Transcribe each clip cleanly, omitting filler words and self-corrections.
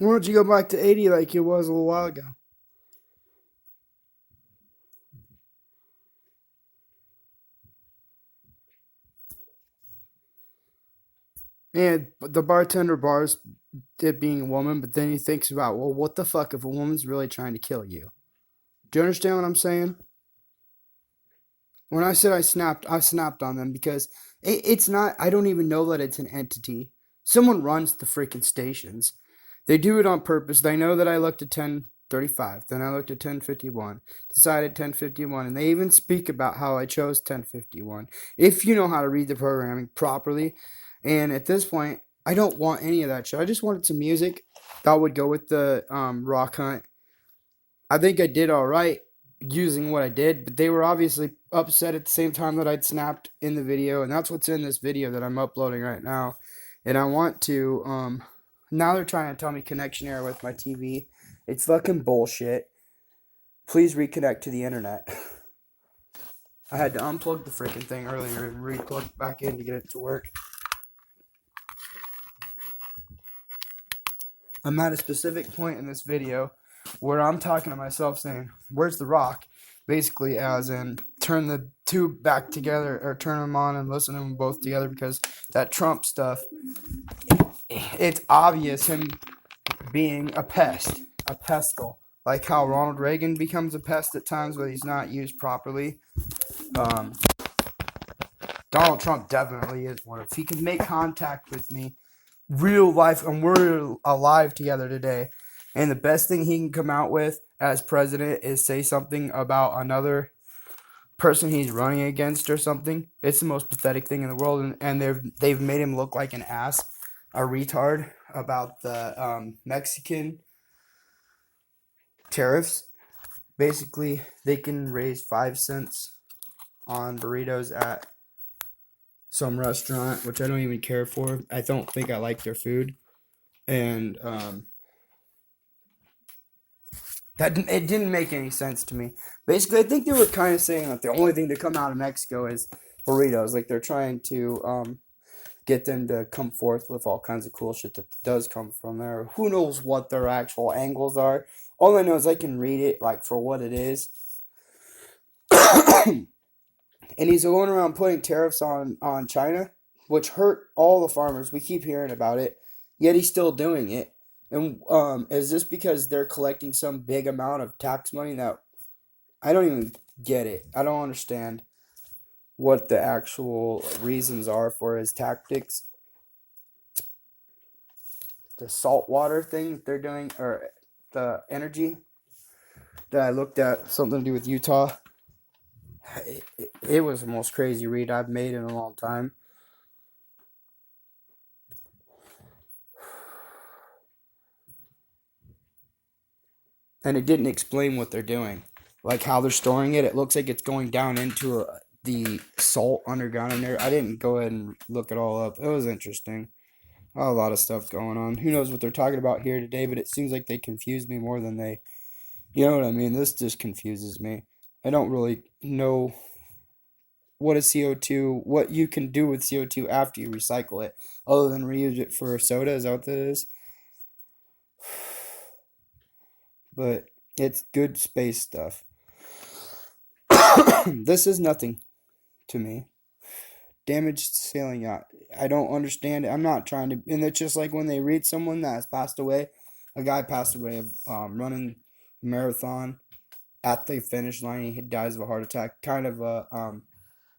Why don't you go back to 80 like it was a little while ago? And the bartender bars it being a woman, but then he thinks about, well, what the fuck if a woman's really trying to kill you? Do you understand what I'm saying? When I said I snapped on them because it's not, I don't even know that it's an entity. Someone runs the freaking stations. They do it on purpose. They know that I looked at 10:35, then I looked at 10:51, decided 10:51, and they even speak about how I chose 10:51. If you know how to read the programming properly, and at this point, I don't want any of that shit. I just wanted some music that would go with the rock hunt. I think I did all right using what I did, but they were obviously upset at the same time that I'd snapped in the video, and that's what's in this video that I'm uploading right now. And I want to now they're trying to tell me connection error with my TV. It's fucking bullshit. Please reconnect to the internet. I had to unplug the freaking thing earlier and re-plug it back in to get it to work. I'm at a specific point in this video where I'm talking to myself saying, "Where's the rock?" Basically, as in turn the two back together or turn them on and listen to them both together because that Trump stuff, it's obvious him being a pest, a pestle. Like how Ronald Reagan becomes a pest at times when he's not used properly. Um, Donald Trump definitely is one. If he can make contact with me, real life, and we're alive together today, and the best thing he can come out with as president is say something about another person he's running against or something. It's the most pathetic thing in the world, and they've made him look like an ass, a retard about the Mexican tariffs. Basically, they can raise 5 cents on burritos at some restaurant, which I don't even care for. I don't think I like their food, and that it didn't make any sense to me. Basically, I think they were kind of saying that the only thing to come out of Mexico is burritos. Like they're trying to get them to come forth with all kinds of cool shit that does come from there. Who knows what their actual angles are? All I know is I can read it like for what it is. And he's going around putting tariffs on China, which hurt all the farmers. We keep hearing about it, yet he's still doing it. And is this because they're collecting some big amount of tax money that I don't even get it? I don't understand what the actual reasons are for his tactics. The saltwater thing they're doing, or the energy that I looked at, something to do with Utah. It was the most crazy read I've made in a long time. And it didn't explain what they're doing, like how they're storing it. It looks like it's going down into the salt underground in there. I didn't go ahead and look it all up. It was interesting. A lot of stuff going on. Who knows what they're talking about here today? But it seems like they confuse me more than they. You know what I mean? This just confuses me. I don't really know what is CO2, what you can do with CO2 after you recycle it, other than reuse it for soda. Is that what that is? But it's good space stuff. This is nothing to me. Damaged sailing yacht. I don't understand it. I'm not trying to. And it's just like when they read someone that has passed away. A guy passed away running a marathon at the finish line. He dies of a heart attack. Kind of a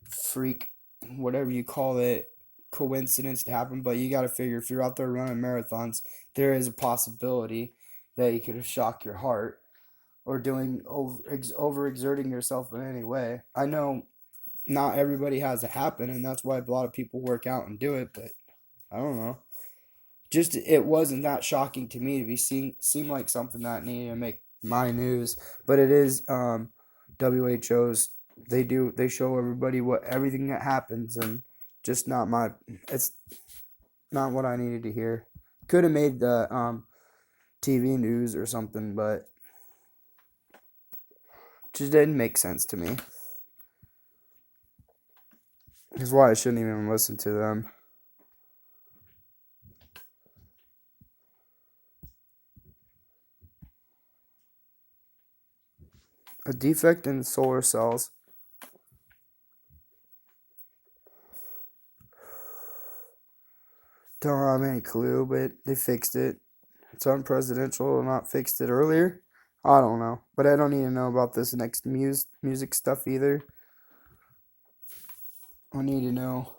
freak, whatever you call it, coincidence to happen. But you got to figure if you're out there running marathons, there is a possibility that you could shock your heart or doing overexerting yourself in any way. I know not everybody has it happen, and that's why a lot of people work out and do it. But I don't know. Just it wasn't that shocking to me to be seen seem like something that needed to make my news, but it is WHO's. They show everybody what everything that happens, and just not my. It's not what I needed to hear. Could have made the TV news or something, but just didn't make sense to me. That's why I shouldn't even listen to them. A defect in the solar cells. Don't have any clue, but they fixed it. It's unpresidential to not fixed it earlier. I don't know, but I don't need to know about this next music stuff either. I need to know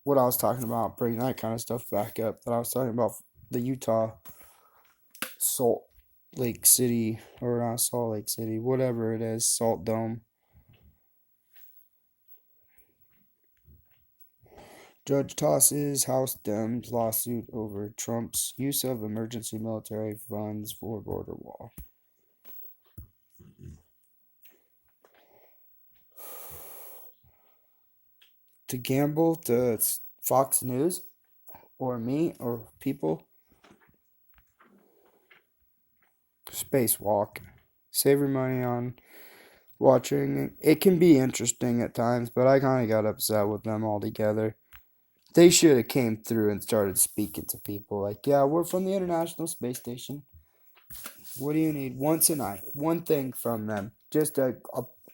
what I was talking about. Bring that kind of stuff back up. That I was talking about the Utah Salt Lake City, or not Salt Lake City, whatever it is, Salt Dome. Judge tosses House Dems lawsuit over Trump's use of emergency military funds for border wall. To gamble to Fox News or me or people. Spacewalk. Save your money on watching. It can be interesting at times, but I kind of got upset with them altogether. They should have came through and started speaking to people like, yeah, we're from the International Space Station. What do you need? Once a night. One thing from them. Just a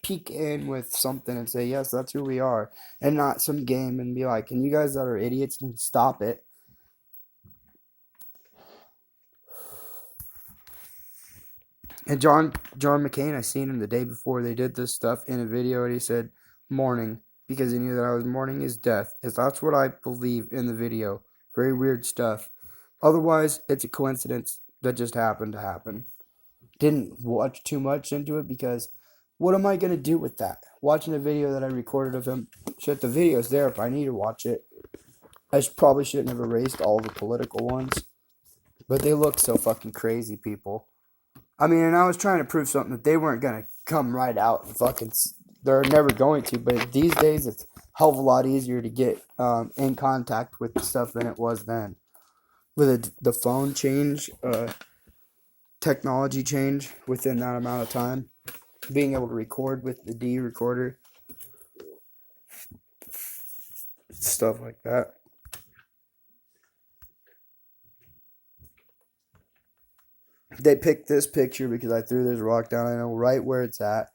peek in with something and say, yes, that's who we are. And not some game and be like, and you guys that are idiots can stop it. And John McCain, I seen him the day before they did this stuff in a video, and he said mourning because he knew that I was mourning his death. That's what I believe in the video. Very weird stuff. Otherwise, it's a coincidence that just happened to happen. Didn't watch too much into it because what am I going to do with that? Watching a video that I recorded of him. Shit, the video's there if I need to watch it. I probably shouldn't have erased all the political ones. But they look so fucking crazy, people. I mean, and I was trying to prove something that they weren't going to come right out and fucking... They're never going to, but these days it's a hell of a lot easier to get in contact with the stuff than it was then. With the phone change, technology change within that amount of time, being able to record with the D recorder, stuff like that. They picked this picture because I threw this rock down. I know right where it's at.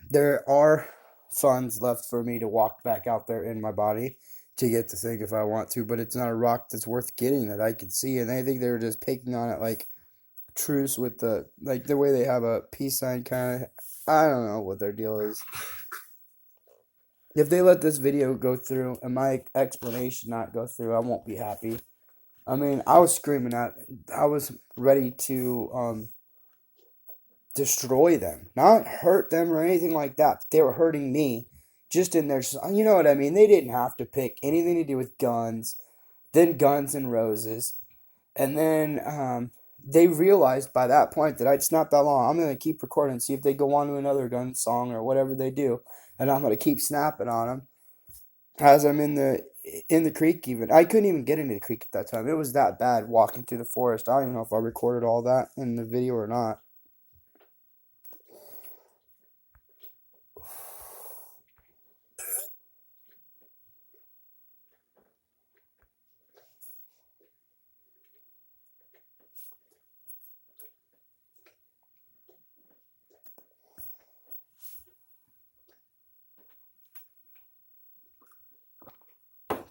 There are funds left for me to walk back out there in my body to get the thing if I want to, but it's not a rock that's worth getting that I could see. And I think they were just picking on it like truce with the way they have a peace sign kind of. I don't know what their deal is. If they let this video go through and my explanation not go through, I won't be happy. I mean, I was screaming I was ready to destroy them, not hurt them or anything like that. But they were hurting me, just in their, you know what I mean. They didn't have to pick anything to do with guns, then Guns N' Roses, and then they realized by that point that it's not that long. I'm gonna keep recording, see if they go on to another gun song or whatever they do, and I'm gonna keep snapping on them as I'm in the creek. Even I couldn't even get into the creek at that time. It was that bad walking through the forest. I don't even know if I recorded all that in the video or not.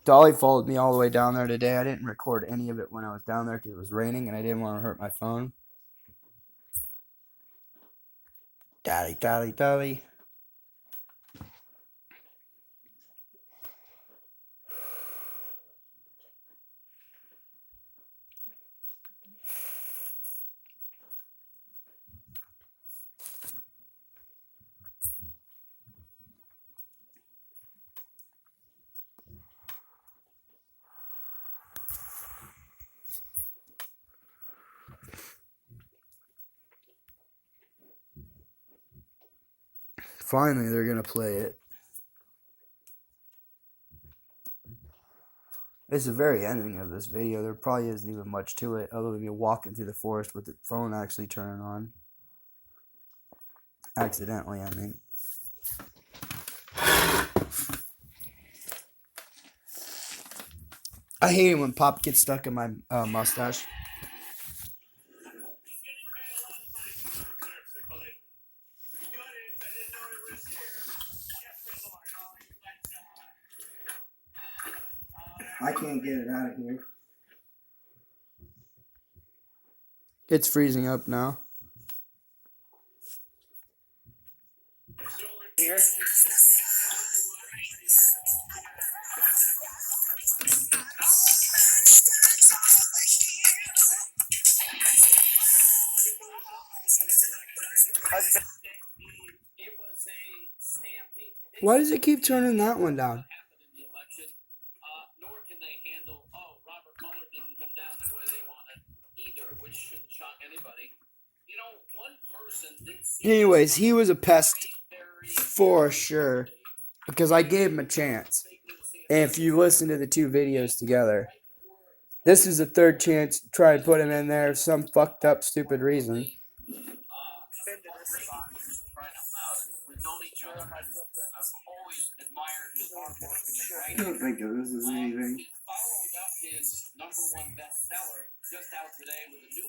Dolly followed me all the way down there today. I didn't record any of it when I was down there because it was raining and I didn't want to hurt my phone. Dolly. Finally, they're going to play it. It's the very ending of this video. There probably isn't even much to it other than me walking through the forest with the phone actually turning on. Accidentally, I mean. I hate it when pop gets stuck in my mustache. I can't get it out of here. It's freezing up now. Here. Why does it keep turning that one down? Anyways, he was a pest for sure because I gave him a chance. And if you listen to the two videos together, this is the third chance to try and put him in there for some fucked up stupid reason. I don't think of this as anything.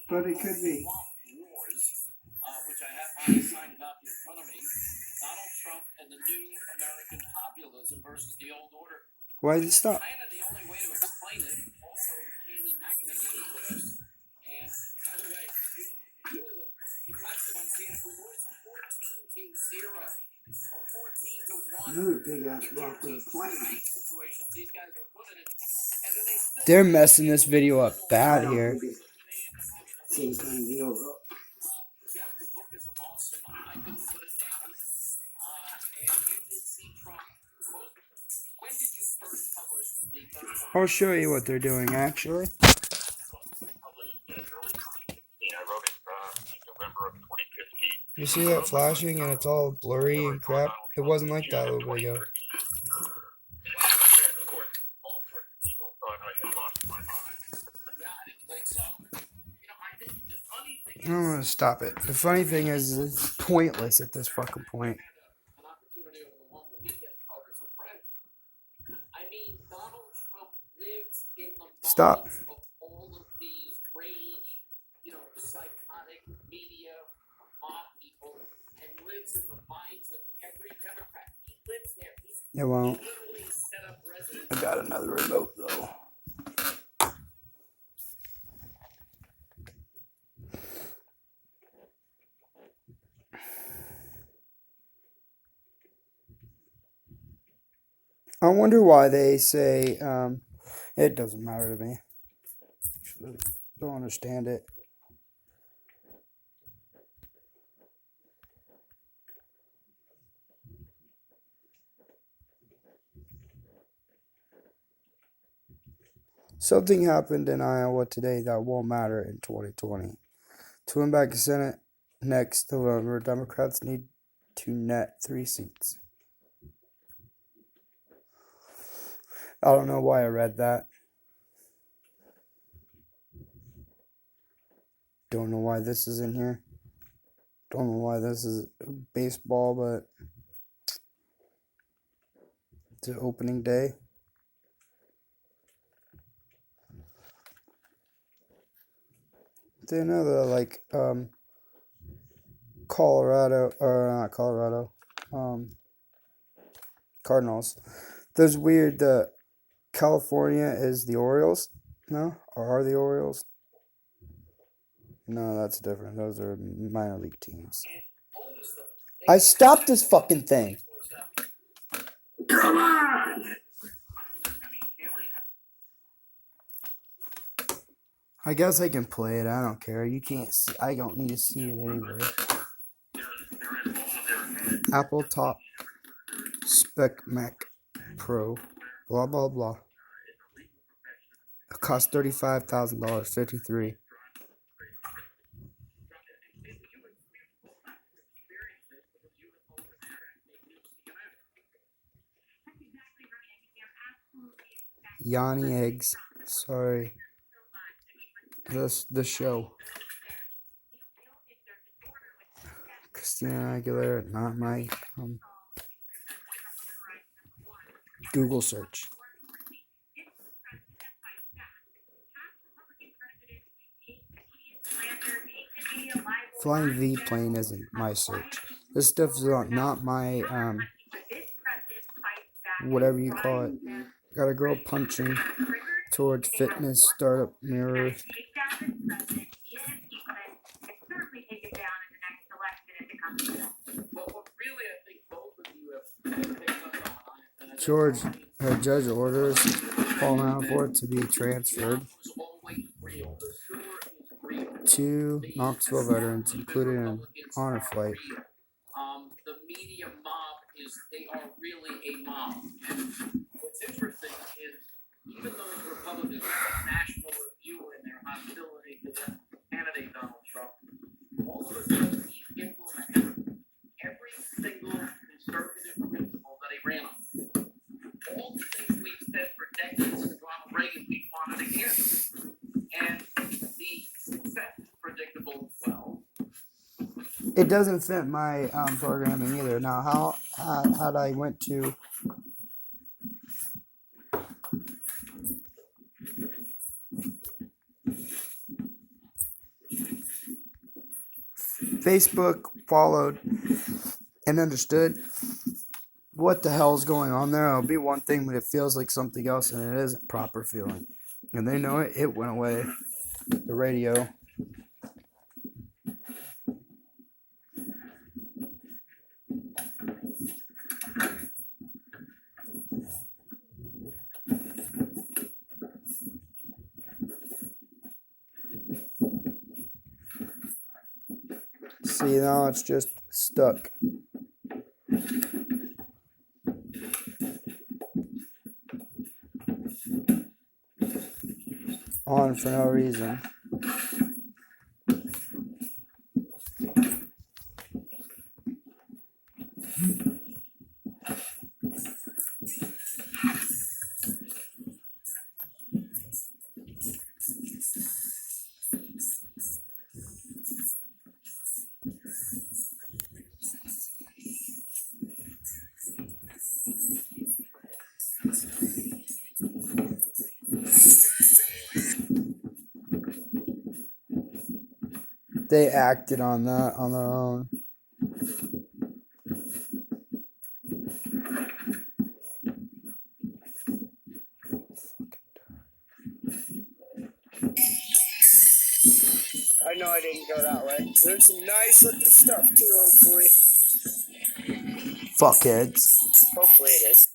But it could be. Why did it stop? Another big ass rock with a plane. They're messing this video up bad here. Same kind of deal though. I'll show you what they're doing actually. You see that flashing and it's all blurry and crap? It wasn't like that a little bit ago. I'm gonna stop it. The funny thing is, it's pointless at this fucking point. Stop. It won't. I got another remote though. I wonder why they say it doesn't matter to me. Don't understand it. Something happened in Iowa today that won't matter in 2020. To win back the Senate next November, Democrats need to net 3 seats. I don't know why I read that. Don't know why this is in here. Don't know why this is baseball, but it's an opening day. They know that like Colorado or not Colorado, Cardinals. There's weird that California is the Orioles. No, or are the Orioles? No, that's different. Those are minor league teams. I stopped this fucking thing. Come on! I guess I can play it. I don't care. You can't see. I don't need to see it anyway. Apple Top Spec Mac Pro. Blah blah blah. It cost $35,000. $53,000. Yanni Eggs. Sorry. The show. Christina Aguilera, not my Google search. Flying V plane isn't my search. This stuff is not my whatever you call it. Got a girl punching. towards fitness startup mirror. George, her judge orders Paul Manafort to be transferred. 2 Knoxville veterans included in an honor flight. The media mob they are really a mob. What's interesting is, even though the Republicans have a national review in their hostility to the candidate Donald Trump, all of a sudden he's implementing every single conservative principle that he ran on. All the things we've said for decades to Ronald Reagan, we wanted again. And the success is predictable as well. It doesn't fit my programming either. Now, how I went to Facebook, followed and understood what the hell is going on there. It'll be one thing, but it feels like something else, and it isn't proper feeling. And they know it. It went away. The radio. See, now it's just stuck. On for no reason. They acted on that on their own. I know I didn't go that way. There's some nice looking stuff too, hopefully. Fuckheads. Hopefully it is.